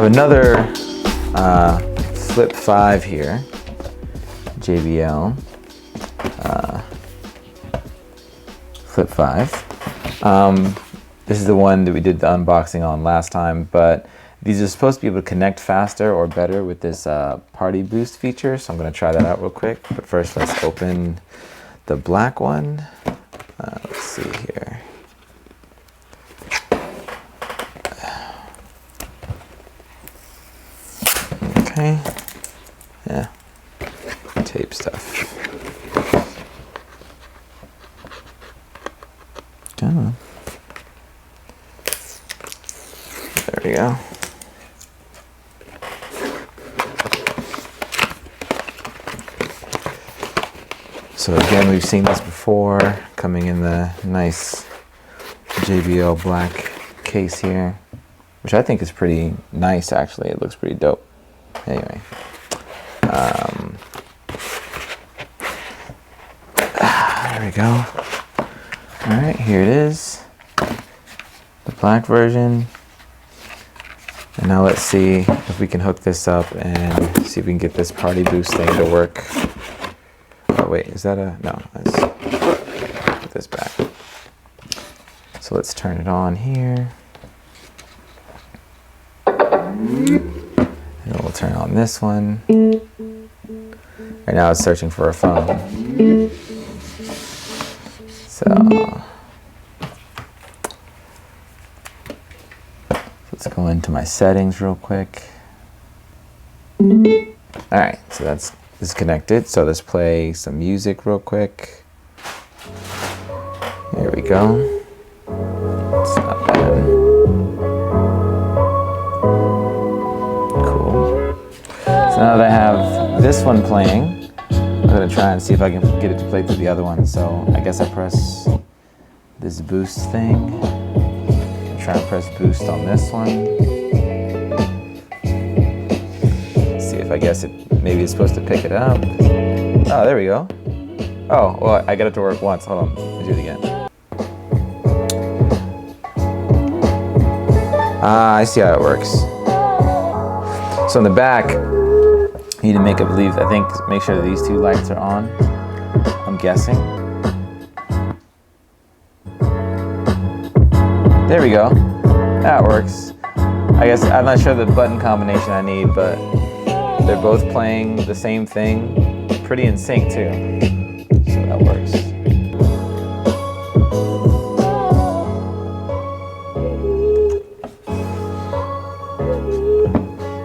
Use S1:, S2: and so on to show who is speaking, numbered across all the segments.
S1: have another Flip 5 here, JBL Flip 5. This is the one that we did the unboxing on last time, but these are supposed to be able to connect faster or better with this party boost feature, so I'm going to try that out real quick. But first, let's open the black one. Let's see here. Okay. Yeah. Tape stuff. Come on. There we go. So again, we've seen this before, coming in the nice JBL black case here, which I think is pretty nice actually. It looks pretty dope. Anyway. There we go. Alright, here it is. The black version. And now let's see if we can hook this up and see if we can get this party boost thing to work. Oh wait, is that a, no, let's put this back. So let's turn it on here. And we'll turn on this one. Right now it's searching for a phone. So let's go into my settings real quick. Alright, so that's disconnected. So let's play some music real quick. There we go. It's not bad. Cool. So now that I have this one playing, I'm going to try and see if I can get it to play through the other one. So I guess I press this boost thing. I'm trying to press boost on this one. See if I guess maybe it's supposed to pick it up. Oh, there we go. Oh, well, I got it to work once. Hold on, let's do it again. I see how it works. So in the back, you need to make sure that these two lights are on, I'm guessing. There we go. That works. I guess I'm not sure the button combination I need, but they're both playing the same thing, pretty in sync too. So that works.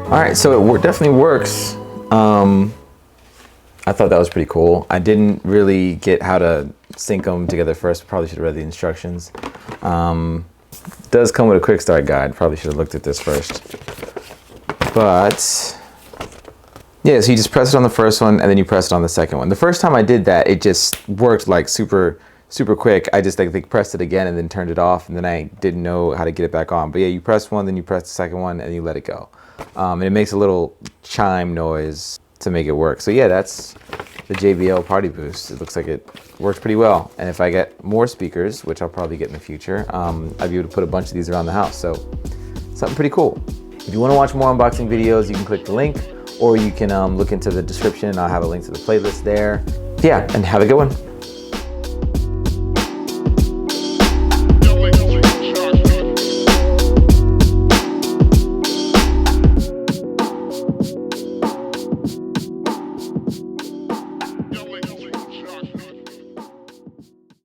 S1: Alright, so it definitely works. I thought that was pretty cool. I didn't really get how to sync them together first. Probably should have read the instructions. It does come with a quick start guide. Probably should have looked at this first. But yeah, so you just press it on the first one and then you press it on the second one. The first time I did that, it just worked like super quick. I just like pressed it again and then turned it off, and then I didn't know how to get it back on. But yeah, you press one, then you press the second one, and you let it go. And it makes a little chime noise to make it work. So yeah, that's the JBL Party Boost. It looks like it works pretty well. And if I get more speakers, which I'll probably get in the future, I'll be able to put a bunch of these around the house. So something pretty cool. If you want to watch more unboxing videos, you can click the link, or you can look into the description. I'll have a link to the playlist there. Yeah, and have a good one.